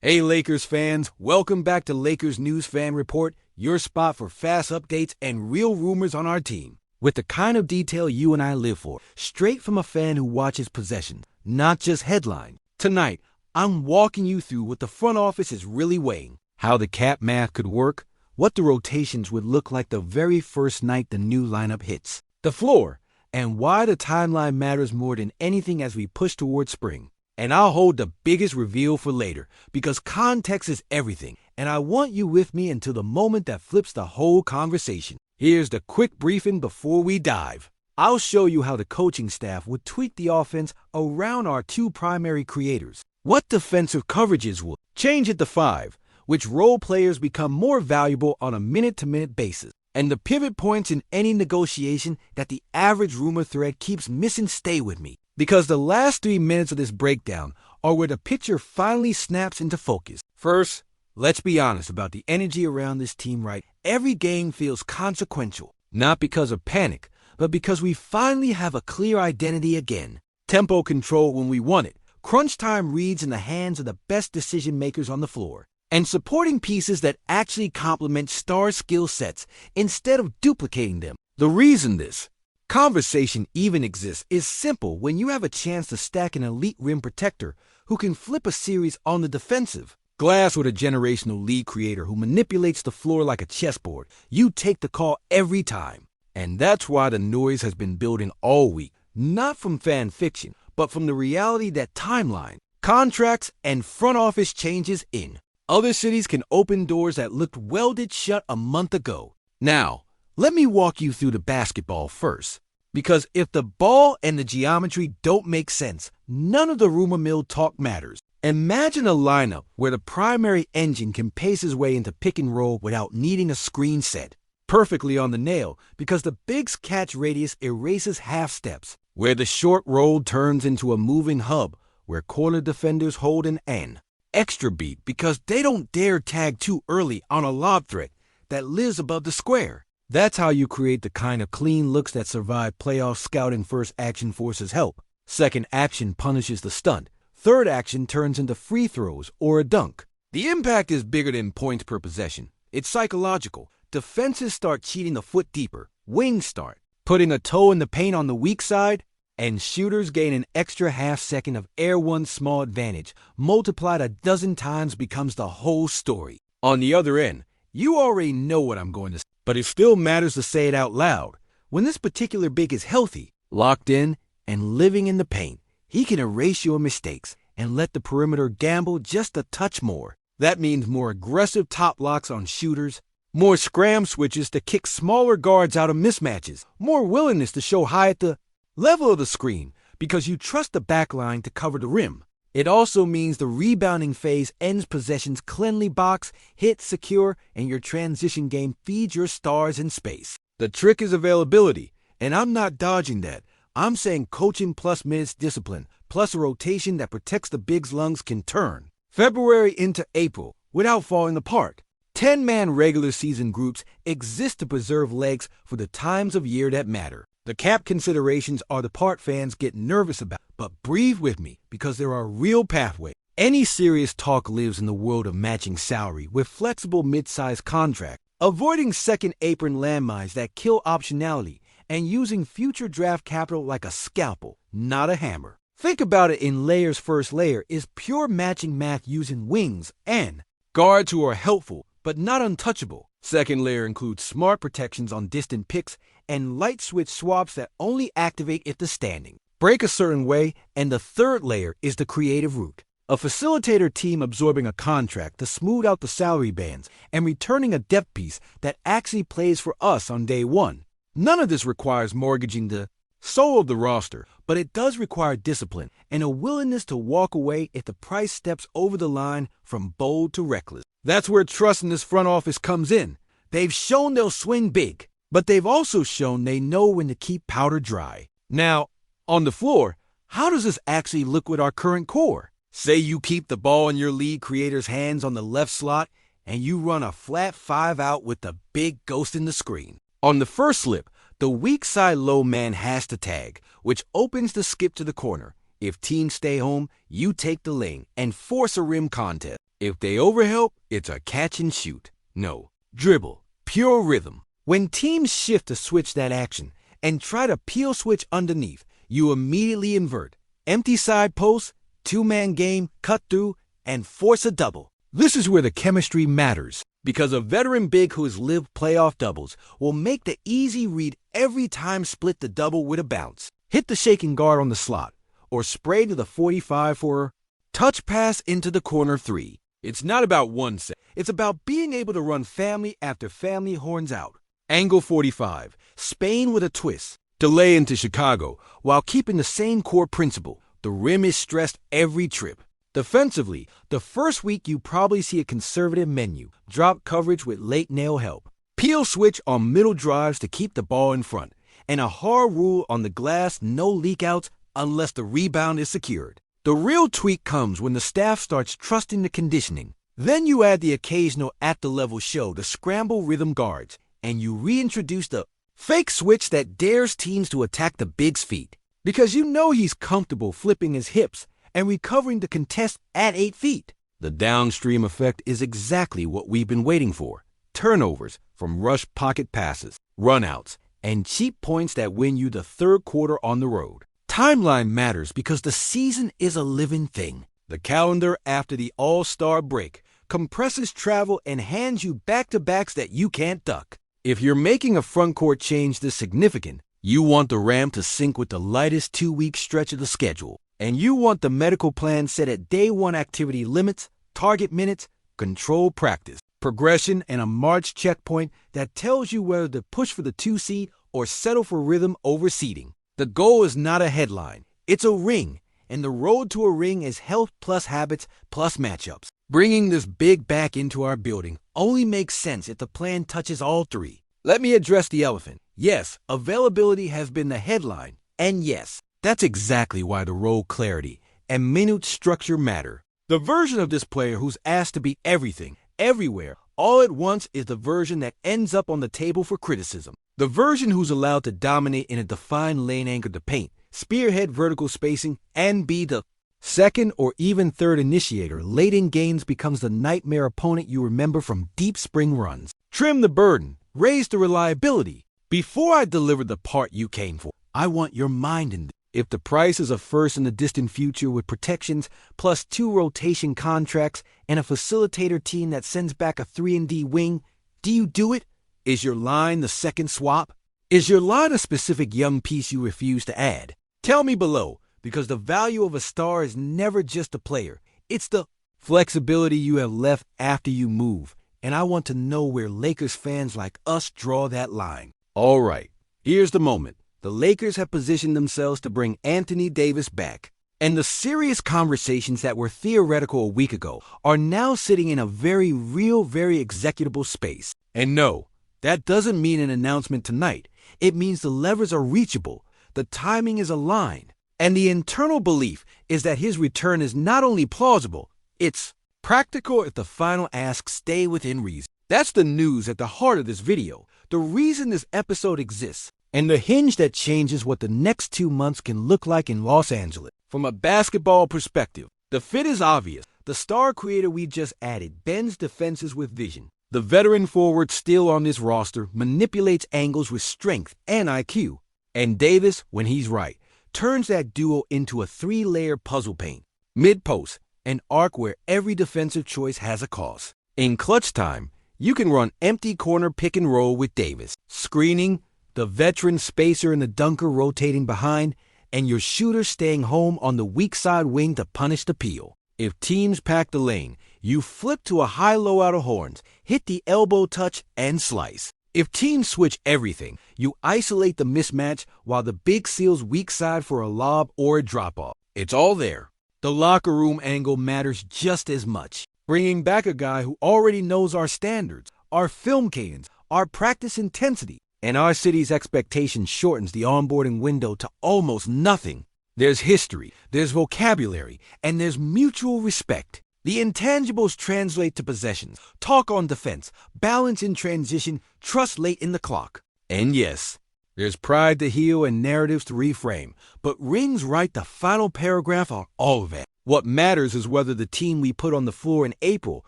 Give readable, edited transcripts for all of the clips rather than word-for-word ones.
Hey Lakers fans, welcome back to Lakers News Fan Report, your spot for fast updates and real rumors on our team. With the kind of detail you and I live for, straight from a fan who watches possessions, not just headlines. Tonight, I'm walking you through what the front office is really weighing, how the cap math could work, what the rotations would look like the very first night the new lineup hits, the floor, and why the timeline matters more than anything as we push towards spring. And I'll hold the biggest reveal for later, because context is everything, and I want you with me until the moment that flips the whole conversation. Here's the quick briefing before we dive. I'll show you how the coaching staff would tweak the offense around our two primary creators, what defensive coverages will change at the 5, which role players become more valuable on a minute-to-minute basis, and the pivot points in any negotiation that the average rumor thread keeps missing. Stay with me, because the last 3 minutes of this breakdown are where the picture finally snaps into focus. First, let's be honest about the energy around this team, right? Every game feels consequential, not because of panic, but because we finally have a clear identity again. Tempo control when we want it, crunch time reads in the hands of the best decision makers on the floor, and supporting pieces that actually complement star skill sets instead of duplicating them. The reason this conversation even exists is simple. When you have a chance to stack an elite rim protector who can flip a series on the defensive glass with a generational lead creator who manipulates the floor like a chessboard, you take the call every time. And that's why the noise has been building all week, not from fan fiction, but from the reality that timeline, contracts, and front office changes in other cities can open doors that looked welded shut a month ago. Now, let me walk you through the basketball first, because if the ball and the geometry don't make sense, none of the rumor mill talk matters. Imagine a lineup where the primary engine can pace his way into pick and roll without needing a screen set, perfectly on the nail, because the big's catch radius erases half steps, where the short roll turns into a moving hub, where corner defenders hold an N extra beat because they don't dare tag too early on a lob threat that lives above the square. That's how you create the kind of clean looks that survive playoff scouting. First action forces help. Second action punishes the stunt. Third action turns into free throws or a dunk. The impact is bigger than points per possession. It's psychological. Defenses start cheating a foot deeper. Wings start putting a toe in the paint on the weak side, and shooters gain an extra half second of air. One small advantage, multiplied a dozen times, becomes the whole story. On the other end, you already know what I'm going to say, but it still matters to say it out loud. When this particular big is healthy, locked in, and living in the paint, he can erase your mistakes and let the perimeter gamble just a touch more. That means more aggressive top locks on shooters, more scram switches to kick smaller guards out of mismatches, more willingness to show high at the level of the screen because you trust the backline to cover the rim. It also means the rebounding phase ends possessions cleanly, box, hit, secure, and your transition game feeds your stars in space. The trick is availability, and I'm not dodging that. I'm saying coaching plus minutes discipline, plus a rotation that protects the big's lungs can turn February into April without falling apart. 10-man regular season groups exist to preserve legs for the times of year that matter. The cap considerations are the part fans get nervous about, but breathe with me because there are real pathways. Any serious talk lives in the world of matching salary with flexible mid-sized contracts, avoiding second apron landmines that kill optionality, and using future draft capital like a scalpel, not a hammer. Think about it in layers. First layer is pure matching math using wings and guards who are helpful but not untouchable. Second layer includes smart protections on distant picks and light switch swaps that only activate if the standing break a certain way. And the third layer is the creative route, a facilitator team absorbing a contract to smooth out the salary bands and returning a depth piece that actually plays for us on day one. None of this requires mortgaging the soul of the roster, but it does require discipline and a willingness to walk away if the price steps over the line from bold to reckless. That's where trust in this front office comes in. They've shown they'll swing big, but they've also shown they know when to keep powder dry. Now, on the floor, how does this actually look with our current core? Say you keep the ball in your lead creator's hands on the left slot, and you run a flat 5 out with the big ghost in the screen. On the first slip, the weak side low man has to tag, which opens the skip to the corner. If teams stay home, you take the lane and force a rim contest. If they overhelp, it's a catch and shoot. No, dribble, pure rhythm. When teams shift to switch that action and try to peel switch underneath, you immediately invert. Empty side post, two-man game, cut through, and force a double. This is where the chemistry matters, because a veteran big who has lived playoff doubles will make the easy read every time, split the double with a bounce, hit the shaking guard on the slot, or spray to the 45 for a touch pass into the corner three. It's not about one set. It's about being able to run family after family horns out. Angle 45, Spain with a twist, delay into Chicago, while keeping the same core principle. The rim is stressed every trip. Defensively, the first week you probably see a conservative menu, drop coverage with late nail help, peel switch on middle drives to keep the ball in front, and a hard rule on the glass, no leakouts unless the rebound is secured. The real tweak comes when the staff starts trusting the conditioning. Then you add the occasional at-the-level show to scramble rhythm guards, and you reintroduce the fake switch that dares teams to attack the big's feet. Because you know he's comfortable flipping his hips and recovering the contest at 8 feet. The downstream effect is exactly what we've been waiting for. Turnovers from rush pocket passes, runouts, and cheap points that win you the third quarter on the road. Timeline matters because the season is a living thing. The calendar after the All-Star break compresses travel and hands you back-to-backs that you can't duck. If you're making a front-court change this significant, you want the RAM to sync with the lightest 2-week stretch of the schedule. And you want the medical plan set at day one activity limits, target minutes, controlled practice, progression, and a March checkpoint that tells you whether to push for the 2 seed or settle for rhythm over seeding. The goal is not a headline. It's a ring. And the road to a ring is health plus habits plus matchups. Bringing this big back into our building only makes sense if the plan touches all three. Let me address the elephant. Yes, availability has been the headline. And yes, that's exactly why the role clarity and minute structure matter. The version of this player who's asked to be everything, everywhere, all at once is the version that ends up on the table for criticism. The version who's allowed to dominate in a defined lane anchor to paint, spearhead vertical spacing, and be the second or even third initiator late in games becomes the nightmare opponent you remember from deep spring runs. Trim the burden, raise the reliability. Before I deliver the part you came for, I want your mind in this. If the price is a first in the distant future with protections plus 2 rotation contracts and a facilitator team that sends back a 3-and-D wing, do you do it? Is your line the second swap? Is your line a specific young piece you refuse to add? Tell me below, because the value of a star is never just a player. It's the flexibility you have left after you move. And I want to know where Lakers fans like us draw that line. All right, here's the moment. The Lakers have positioned themselves to bring Anthony Davis back. And the serious conversations that were theoretical a week ago are now sitting in a very real, very executable space. And no, that doesn't mean an announcement tonight. It means the levers are reachable, the timing is aligned, and the internal belief is that his return is not only plausible, it's practical if the final asks stay within reason. That's the news at the heart of this video, the reason this episode exists, and the hinge that changes what the next 2 months can look like in Los Angeles. From a basketball perspective, the fit is obvious. The star creator we just added bends defenses with vision. The veteran forward still on this roster manipulates angles with strength and IQ. And Davis, when he's right, turns that duo into a 3-layer puzzle paint. Mid-post, an arc where every defensive choice has a cost. In clutch time, you can run empty corner pick and roll with Davis. Screening, the veteran spacer and the dunker rotating behind, and your shooter staying home on the weak side wing to punish the peel. If teams pack the lane, you flip to a high-low out of horns, hit the elbow touch, and slice. If teams switch everything, you isolate the mismatch while the big seals weak side for a lob or a drop-off. It's all there. The locker room angle matters just as much. Bringing back a guy who already knows our standards, our film cadence, our practice intensity, and our city's expectation shortens the onboarding window to almost nothing. There's history, there's vocabulary, and there's mutual respect. The intangibles translate to possessions, talk on defense, balance in transition, trust late in the clock. And yes, there's pride to heal and narratives to reframe, but rings write the final paragraph on all of it. What matters is whether the team we put on the floor in April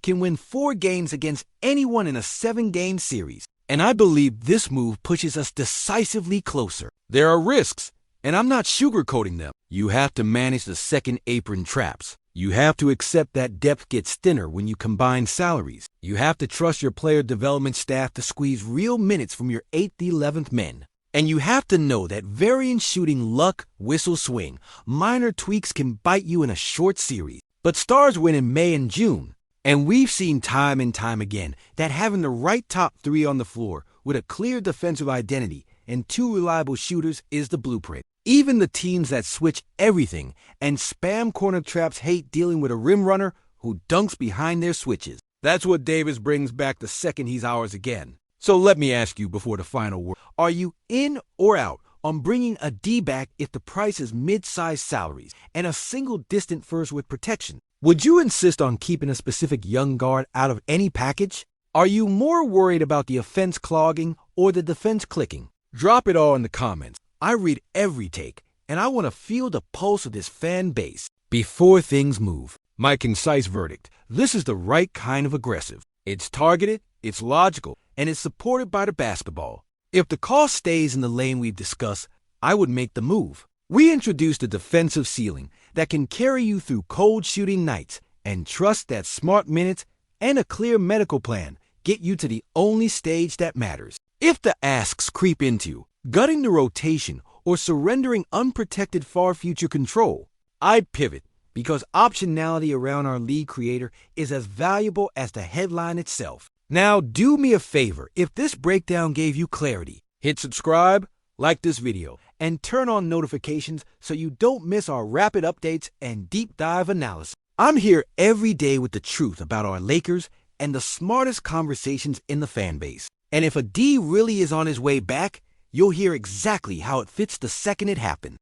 can win 4 games against anyone in a 7-game series. And I believe this move pushes us decisively closer. There are risks, and I'm not sugarcoating them. You have to manage the second apron traps. You have to accept that depth gets thinner when you combine salaries. You have to trust your player development staff to squeeze real minutes from your 8th, 11th men. And you have to know that variance shooting luck, whistle swing, minor tweaks can bite you in a short series. But stars win in May and June. And we've seen time and time again that having the right top 3 on the floor with a clear defensive identity and 2 reliable shooters is the blueprint. Even the teams that switch everything and spam corner traps hate dealing with a rim runner who dunks behind their switches. That's what Davis brings back the second he's ours again. So let me ask you before the final word. Are you in or out on bringing a D back if the price is mid-sized salaries and a single distant first with protection? Would you insist on keeping a specific young guard out of any package? Are you more worried about the offense clogging or the defense clicking? Drop it all in the comments. I read every take, and I want to feel the pulse of this fan base before things move. My concise verdict: this is the right kind of aggressive. It's targeted, it's logical, and it's supported by the basketball. If the cost stays in the lane we've discussed, I would make the move. We introduced a defensive ceiling that can carry you through cold shooting nights, and trust that smart minutes and a clear medical plan get you to the only stage that matters. If the asks creep into gutting the rotation or surrendering unprotected far future control, I'd pivot, because optionality around our league creator is as valuable as the headline itself. Now do me a favor, if this breakdown gave you clarity, hit subscribe, like this video, and turn on notifications so you don't miss our rapid updates and deep dive analysis. I'm here every day with the truth about our Lakers and the smartest conversations in the fan base. And if a D really is on his way back, you'll hear exactly how it fits the second it happens.